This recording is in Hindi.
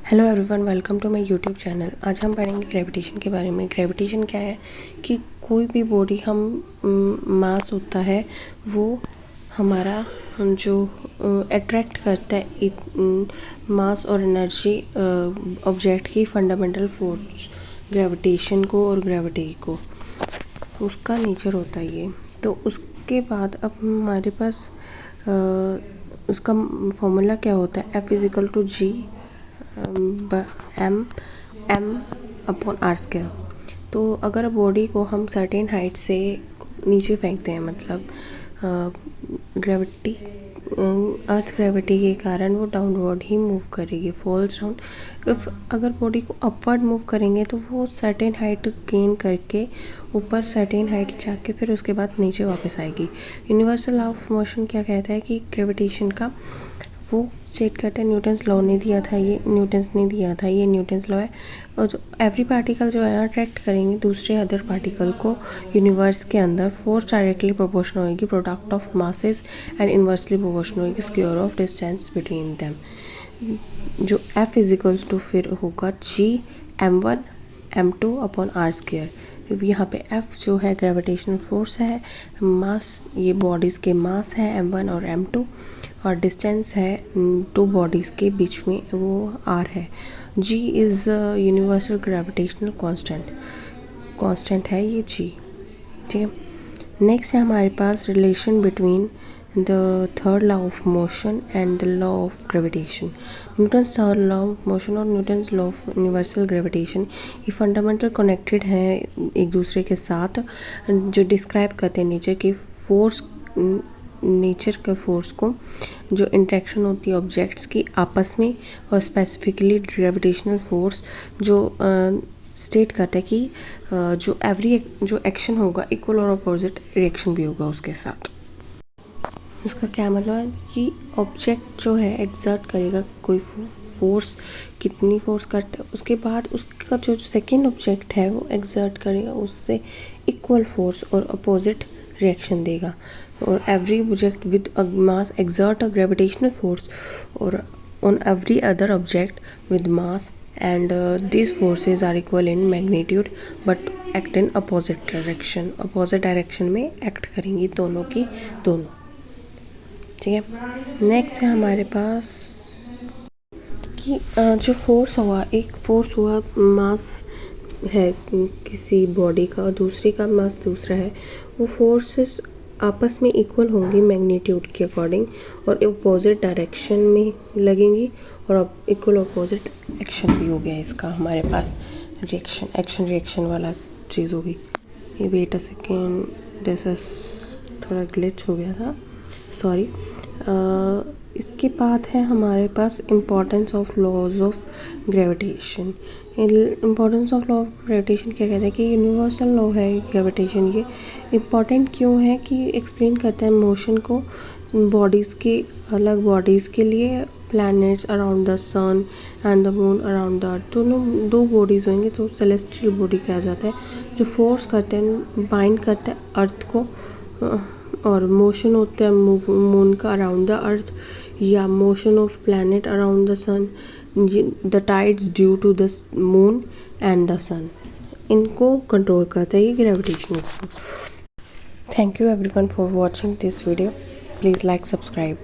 Hello everyone, welcome to my YouTube channel. आज हम पढ़ेंगे ग्रेविटेशन के बारे में। ग्रेविटेशन क्या है कि कोई भी बॉडी हम मास होता है वो हमारा जो अट्रैक्ट करता है मास और एनर्जी ऑब्जेक्ट की फंडामेंटल फोर्स ग्रेविटेशन को और ग्रेविटी को, उसका नेचर होता है ये। तो उसके बाद अब हमारे पास उसका फॉर्मूला क्या होता है, F is equal to G M upon R square. तो अगर बॉडी को हम सर्टेन हाइट से नीचे फेंकते हैं, मतलब ग्रेविटी अर्थ ग्रेविटी के कारण वो डाउनवर्ड ही मूव करेगी, फॉल्स डाउन। इफ अगर बॉडी को अपवर्ड मूव करेंगे तो वो सर्टेन हाइट गेन करके ऊपर सर्टेन हाइट जाके फिर उसके बाद नीचे वापस आएगी। यूनिवर्सल लॉ ऑफ मोशन क्या कहता है कि ग्रेविटेशन का वो स्टेट करते हैं, न्यूटन्स लॉ ने दिया था, ये न्यूटन्स ने दिया था, ये न्यूटन्स लॉ है। और जो एवरी पार्टिकल जो है अट्रैक्ट करेंगे दूसरे अदर पार्टिकल को यूनिवर्स के अंदर, फोर्स डायरेक्टली प्रोपोर्शनल होगी product of masses and inversely proportional होगी square of distance between them. जो F इज इक्वल्स टू फिर होगा जी m1 m2 upon R square. यहाँ पे F जो है ग्रेविटेशनल फोर्स है, मास ये बॉडीज़ के मास है m1 और m2, और डिस्टेंस है टू बॉडीज़ के बीच में वो r है। G is universal gravitational constant है ये G, ठीक है। नेक्स्ट है हमारे पास relation between the third law of motion and the law of gravitation. Newton's third law of motion और Newton's law of universal gravitation ये फंडामेंटल कनेक्टेड हैं एक दूसरे के साथ, जो डिस्क्राइब करते हैं नेचर के फोर्स, नेचर के फोर्स को, जो इंटरेक्शन होती है ऑब्जेक्ट्स की आपस में, और स्पेसिफिकली ग्रेविटेशनल फोर्स जो स्टेट करता है कि जो एक्शन होगा इक्वल और अपोजिट रिएक्शन भी होगा उसके साथ। उसका क्या मतलब है कि ऑब्जेक्ट जो है एग्जर्ट करेगा कोई फोर्स, कितनी फोर्स करता है, उसके बाद उसका जो सेकेंड ऑब्जेक्ट है वो एग्जर्ट करेगा उससे इक्वल फोर्स और अपोजिट रिएक्शन देगा। और every object with mass exert a gravitational force or on every other object with mass, and these forces are equal in magnitude but act in opposite direction। opposite direction में act करेंगी दोनों की दोनों, ठीक है। नेक्स्ट है हमारे पास कि जो फोर्स हुआ, एक फोर्स हुआ मास है किसी बॉडी का और दूसरी का मास दूसरा है, वो फोर्सेस आपस में इक्वल होंगी मैग्नीट्यूड के अकॉर्डिंग और अपोजिट डायरेक्शन में लगेंगी, और अब इक्वल अपोजिट एक्शन भी हो गया इसका हमारे पास, एक्शन रिएक्शन वाला चीज़ होगी। ये wait a second, this is थोड़ा ग्लिच हो गया था, सॉरी। इसके बाद है हमारे पास importance of laws of gravitation. Importance of law of gravitation क्या कहते हैं कि यूनिवर्सल लॉ है ग्रेविटेशन। ये इम्पॉर्टेंट क्यों है कि एक्सप्लेन करता है मोशन को बॉडीज़ के, अलग बॉडीज़ के लिए, planets around the sun and the moon around the earth. दोनों दो बॉडीज़ होंगे तो सेलेस्टियल बॉडी कहा जाता है, जो फोर्स करते हैं, बाइंड करते हैं अर्थ को, और मोशन होता है मून का अराउंड द अर्थ, या motion of planet around the sun, the tides due to the moon and the sun, इनको कंट्रोल करता है ये gravitational force. Thank you everyone for watching this video. Please like, subscribe.